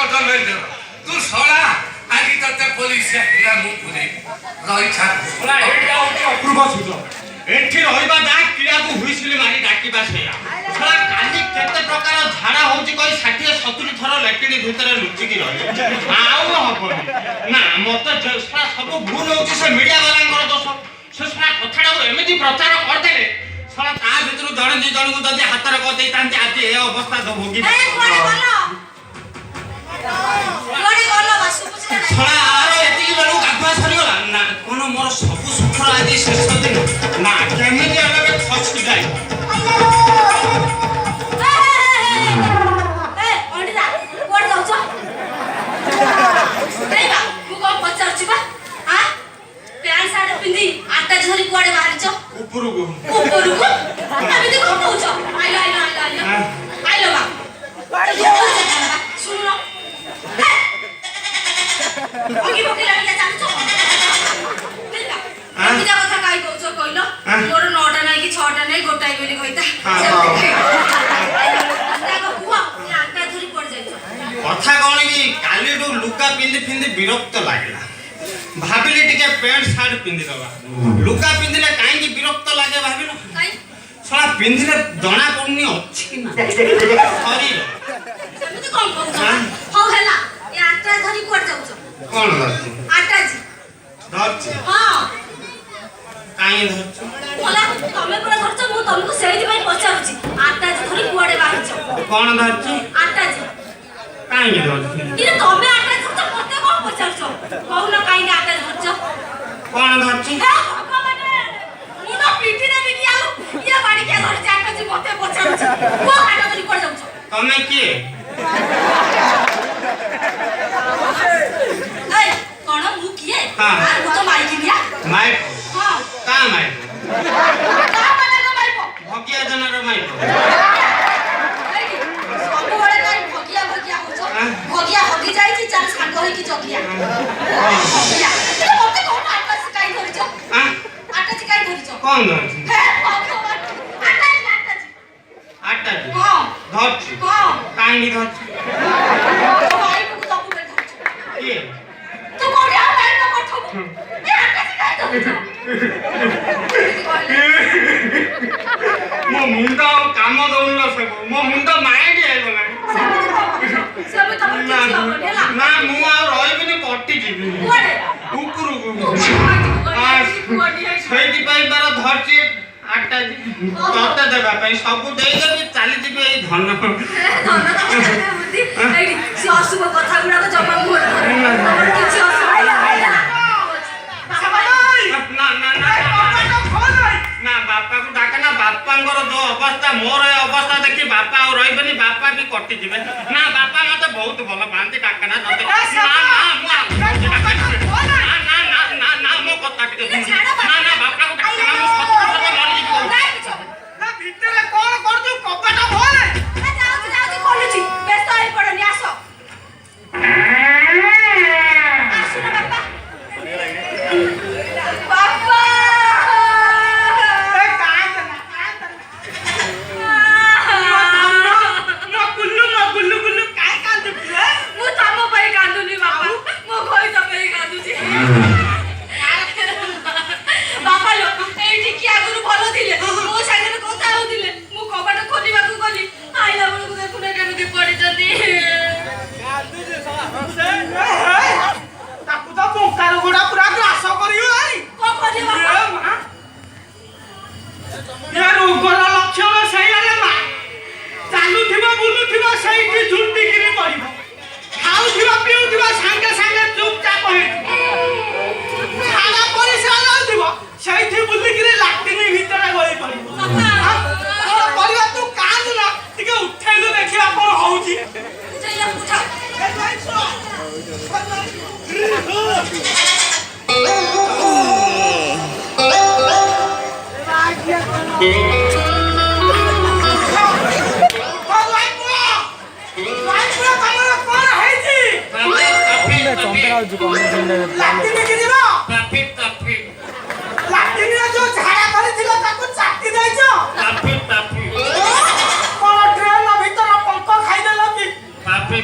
Automatic ତୁ ଶଳା ଆଜି ତତେ ପୋଲିସ ଆସିଲା ମୁଁ ପୁରେ ରହିଛା ଶଳା ଏଇଟା ହଉଛି ଅପୂର୍ବ ସୁଯୋଗ ଏଠି ରହିବା ଯା କିଳାକୁ ହୁଇସିଲି ମାରି ଡାକିବା ସେଇଆ ଶଳା କାଲି କେତେ ପ୍ରକାର ଝାଡା ହଉଛି କହି 60-70 ଥର ଲେଟିନ ଭିତରେ ଲୁଚିକି ରହିଲେ ଆଉ ହବନି ନା ମତେ ଶଳା ସବୁ ଭୁଲ ହଉଛି ସେ ମିଡିଆ ବାଲାଙ୍କର ଦୋଷ ସେ ଶଳା କଥାଟାକୁ ଏମିତି ପ୍ରଚାର କରିଦେଲେ ଶଳା ତା ଭିତରୁ ଜଣେ ଦି ଜଣଙ୍କୁ ଯଦି ହାତରେ କରିଦେଇଥାନ୍ତି ଆଜି ଏ ଅବସ୍ଥା ତ ଭୋଗି ଶଳା ଆର ଏତିକି ବେଳକୁ ଗାଧୁଆ ସରିଗଲା ନା କଣ ମୋର ସବୁ ସୁଖର ଆଜି ଶେଷ ଦିନ ନା କେମିତି ହେଲେ ଖସି ଯାଏ ଉପରକୁ ଏମିତି କଣ କହୁଛ ଆଇଲ ମା ଶୁଣ ଅଗି ପକେଇ ଲାଗିଲା ଜାଣିଛ ଏମିତିଆ କଥା କାଇଁ କହୁଛ କହିଲ ମୋର 9ଟା ନାହିଁ କି 6ଟା ନାହିଁ ଗୋଟାଏ ବୋଲି କହିତା କଥା କଣ କି କାଲିଠୁ ଲୁଗା ପିନ୍ଧି ବିରକ୍ତ ଲାଗିଲା ଭାବିଲି ଟିକେ ପ୍ୟାଣ୍ଟ ସାର୍ଟ ପିନ୍ଧିଦବା ଲୁଗା ପିନ୍ଧିଲେ କାହିଁକି ବିରକ୍ତ ଲାଗେ ଭାବିଲ ଶଳା ପିନ୍ଧିଲେ ଜଣା ପଡୁନି ଅଛି କି ନା ସେମିତି କଣ କହୁଛ ହଉ ହେଲା ଏ ଆଟା ଧରି କୁଆଡେ ଯାଉଛ କଣ ଧରିଛି ଆଟାଜି ଧରିଛି ହଁ କାହିଁ ଧରିଛି ହେଲା ତମେ ପୁରା ଧରିଛ ମୁଁ ତମକୁ ସେଇଥିପାଇଁ ପଚାରୁଛି ଆଟାଜି ଧରି କୁଆଡେ ବାହାରିଛ କଣ ଧରିଛି ଆଟାଜି କାହିଁକି ଧରିଛି ଇରେ ତମେ ଆଟାଜି ଧରିଛ ମତେ କଣ ପଚାରୁଛ କହୁନ କାହିଁକି ଆଟାଜି ଧରିଛ କଣ ଧରିଛି ମୁଁ ତ ପିଟି ଦେବି କି ଆଉ ଇଏ ବାଡି କିଏ ଧରିଛି ଆଟାଜି ମତେ ପଚାରୁଛି କୋ ଆଟା ଧରି କୁଆଡେ ଯାଉଛ ତମେ କିଏ କଣ ମୁଁ କିଏ ହଁ ମୁଁ ତ ମାଇକିନିଆ ମାଇପ ହଁ କା ମାଇପ କା ମାନେ ମାଇପ ଭଗିଆ ଜନର ମାଇପ ସବୁବେଳେ କାଇଁ ଭଗିଆ ହଉଛ ଭଗିଆ ହଗି ଯାଇଛି ଚାଲ ସାଙ୍ଗ ହେଇକି ଜଗିଆ ଭଗିଆ ମତେ କଣ ଆଟାଜି କାଇଁ ଧରିଛ ଆଟାଜି କାଇଁ ଧରିଛ କଣ ଧରିଛି ଆଟାଜି ହଁ ହଁ ଧରିଛି ହଁ କାହିଁକି ଧରିଛି ମାଇପକୁ ତବୁ ବେ ଧରିଛ କିଏ ତୁ କୋଡ଼ିଆ ମାଇପ ପଠବୁ ଏ ଆଟାଜି କାଇଁ ଧରିଛ ମୋ ମୁଣ୍ଡ ଆଉ କାମ ଦଉନି ସବୁ ମୋ ମୁଣ୍ଡ ମାଇଣ୍ଡ ହେଇଗଲାଣି ନା ମୁଁ ଆଉ ରହିବିନି କଟିଯିବି ଉପରକୁ ସେଇଥିପାଇଁ ତାର ଧରିଛି ଆଟାଜି ତତେ ଦେବା ପାଇଁ ସବୁ ଦେଇଦେବି ଚାଲିଯିବି ଏଇ ଧନ ଅଶୁଭ କଥା ଗୁଡାକ ଜମା କିଛି ନା ବାପାକୁ ଡାକେ ନା ବାପାଙ୍କର ଯୋଉ ଅବସ୍ଥା ମୋର ଏ ଅବସ୍ଥା ଦେଖି ବାପା ଆଉ ରହିବେନି ବାପା ବି କଟିଯିବେ ନା ବାପା ମତେ ବହୁତ ଭଲ ପାଆନ୍ତି ଡାକେ ନା ତତେ ନା ମୋ କଥା ଟିକେ ନା ବାପାକୁ ଡାକେ ନା ମୁଁ ସତ ମରିଯିବି ଭିତରେ କଣ କରୁଛୁ କବାଟ ଭଲେ ଯାଉଛି ଖୋଲୁଛି ବ୍ୟସ୍ତ ହେଇ ପଡନି ଆସ ଆସୁନ ବାପା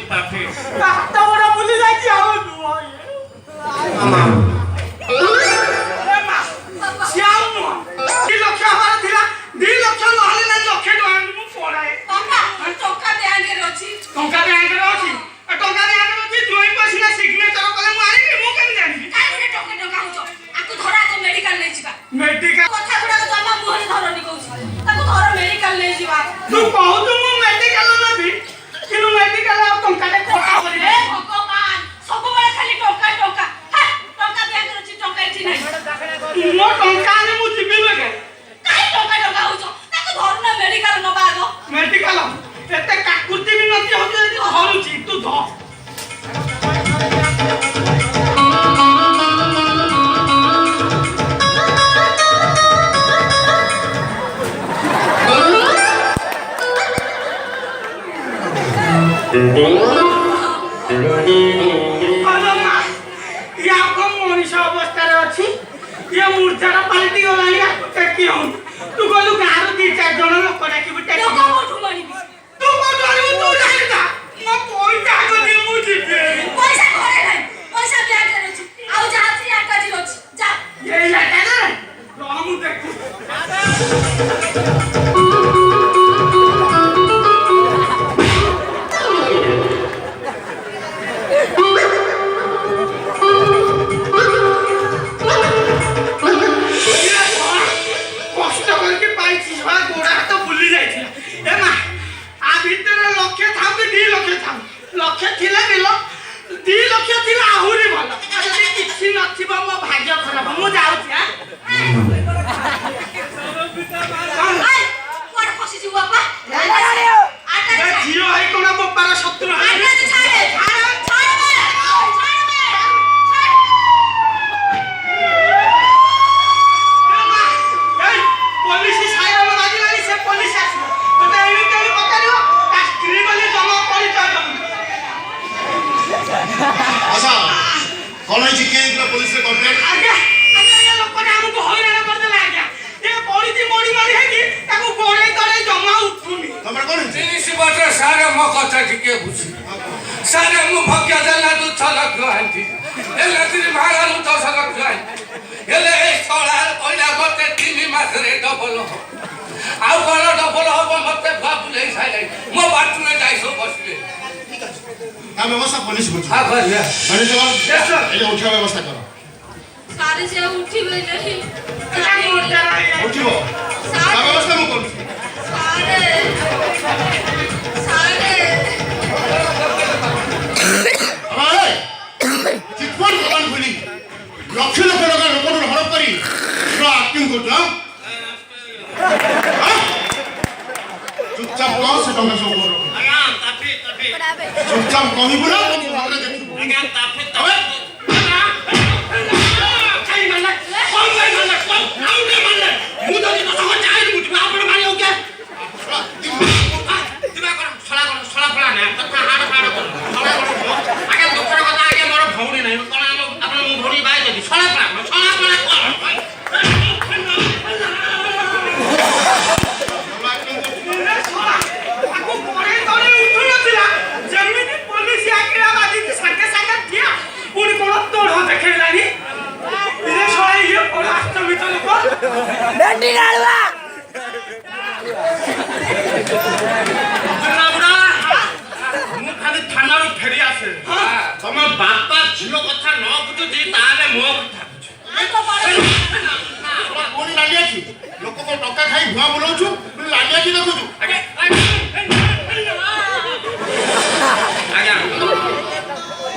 Papi. ଟଙ୍କା ବ୍ୟାଙ୍କରେ ଅଛି ଟଙ୍କା ବ୍ୟାଙ୍କରେ ଅଛି ଜୋଇ ପସିନା ସିଗ୍ନେଚର କଲେ ମୁଁ ଆଣିବି ମୁଁ କେମିତି ଜାଣିବି କାହିଁକି ଟଙ୍କା ଟଙ୍କା ହଉଛ ଆକୁ ଧର ଆକୁ ମେଡିକାଲ ନେଇଯିବା ମେଡିକାଲ କଥା ଗୁଡାକ ଜମା ମୁହଁରେ ଧରନି କହୁଛି ତାକୁ ଧର ମେଡିକାଲ ନେଇଯିବା ତୁ କହୁଛୁ ମୁଁ ମେଡିକାଲ ନେବି କିନ୍ତୁ ମେଡିକାଲ ଆଉ ଟଙ୍କାଟେ ଖର୍ଚ୍ଚ କରିବି ଭଗବାନ ସବୁବେଳେ ଖାଲି ଟଙ୍କା ଟଙ୍କା ଟଙ୍କା ବ୍ୟାଙ୍କରେ ଅଛି ଟଙ୍କା ଏଠି ନାହିଁ ମୋ ଟଙ୍କା ଆଣି ମୁଁ ଯିବି ବେକେ କାହିଁ ଟଙ୍କା ଟଙ୍କା ହଉଛ ତାକୁ ଧରୁନ ମେଡିକାଲ ନବା ଆଗ ମେଡିକାଲ ଏତେ କାକୁତି ବି ନତି ହଉଛି ଯଦି ଧରୁଛି ତୁ ଧର ମଣିଷ ଅବସ୍ଥାରେ ଅଛି ଇଏ ମୂର୍ଚ୍ଛାର ପାଲଟି ଗଲାଣି ଟେକି ହଉନି ତୁ କହିଲୁ ଗାଁରୁ 2-4 ଜଣ ଲୋକ ଡାକିବୁ ଟେକି ଲୋକ କୋଉଠୁ ଆଣିବି ତୁ କୋଉଠୁ ଆଣିବୁ ତୁ ଜାଣିଥା ମୋ ପଇସା ଆଗ ଦିଏ ମୁଁ ଯିବି ପଇସା ଘରେ ନାହିଁ ପଇସା ବ୍ୟାଙ୍କରେ ଅଛି ଆଉ ଯାହା ଅଛି ଆଟାଜି ଅଛି ଯା ଏଇ ଜାଗାରେ ରହ ମୁଁ ଦେଖୁ ଲକ୍ଷ ଥିଲେ ବିଲ 2 ଲକ୍ଷ ଥିଲା ଆହୁରି ଭଲ ଯଦି କିଛି ନଥିବ ମୋ ଭାଗ୍ୟ ଖରାପ ମୁଁ ଯାଉଛି ଝିଅ ହେଇ କଣ ବୋପାର ଶତ୍ରୁ ପୋଲିସ ସାଇରନ ବାଜିଲାଣି ସେ ପୋଲିସ ଆସିବ ତତେ ଏମିତି ପଚାରିବ ତା ସ୍ତ୍ରୀ ବୋଲି ଜମା ପରିଚୟ আচ্ছা কোন হইছে কে ইগলা পুলিশে কমপ্লেন্ট আগে আগে লোকটা আমাকে হইরাণ করদেলা আগে এ পড়িতি মড়ি মারি হেকি তাকু গোড়ে তরে জমা উঠুনি তোমরা কোন হইছে জিনিস পত্র সারে মো কথা টিকে বুঝি সারে মু ভক্য়া দেলা 2 লক্ষ আনতি এলে তিনি ভাগালু 10 লক্ষ আনতি এলে এই ছড়ার কইলা গতে 3 মাসরে ডবল আউ কোন ডবল হব মতে ভাবুলেই ছাইলাই মো বাথরুমে যাইছো বসলে তা ব্যবস্থা পুলিশ বুঝো হ্যাঁ ভাইয়া মানে তোমার Yes, sir. এই উঠার ব্যবস্থা করো सारे से उठिबे नहीं উঠিব তা ব্যবস্থা মু করছি सारे सारे আরে চিটফট দোকান খুলি লক্ষ লক্ষ টাকা লোকটো হরপ করি পুরো আক্টিং করছো চুপচাপ কহ সে টঙ্কা সব করো আজ্ঞা তাপি চুপচাপ কহিবু না তুমি ভাবলে দেখিবু আজ্ঞা তাপি बेटी डालवा ମୁଁ ଖାଲି ଥାନାରୁ ଫେରି ଆସେ ତମ ବାପା ଝିଅ କଥା ନ ବୁଝୁଛି ତାହେଲେ ମୋ କଥା কোন লালিয়া কি লোক কো টকা খাই ভুয়া বলাউছু তুমি লালিয়া কি দেখুছু আজ্ঞା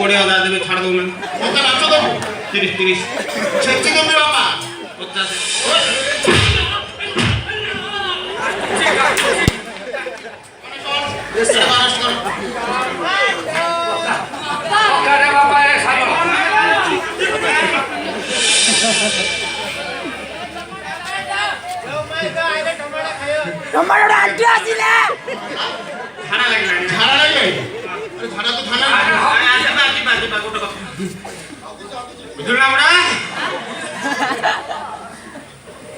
20,000 দেবে ছাড় দઉં কত নাচ দেবো 30 ছেচি দেবি বাবা 50 करे बाबा ए सालो टमाटो आंटी आसिले ঝাড়া লাগলানি ঝাড়া লাগে আরে ঝাড়া তো থানা বাজি গোটে কথা বুঝলা বড়া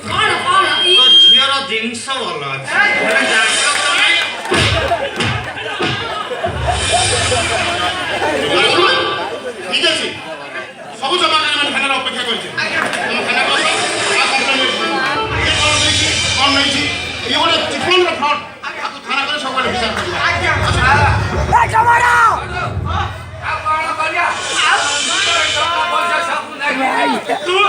कौन कौन ई তো ঝিওর জিনিস ভালো আছে মানে জাগ্রত নাই ঠিক আছে সবু জমা করে মানে থানার অপেক্ষা করছে তুমি থানা বসো আর কমপ্লেন দিছি কোন নেইছি এই গোটে চিফন ফ্রড থানা করে সবাই বিচার করবে ए ତମ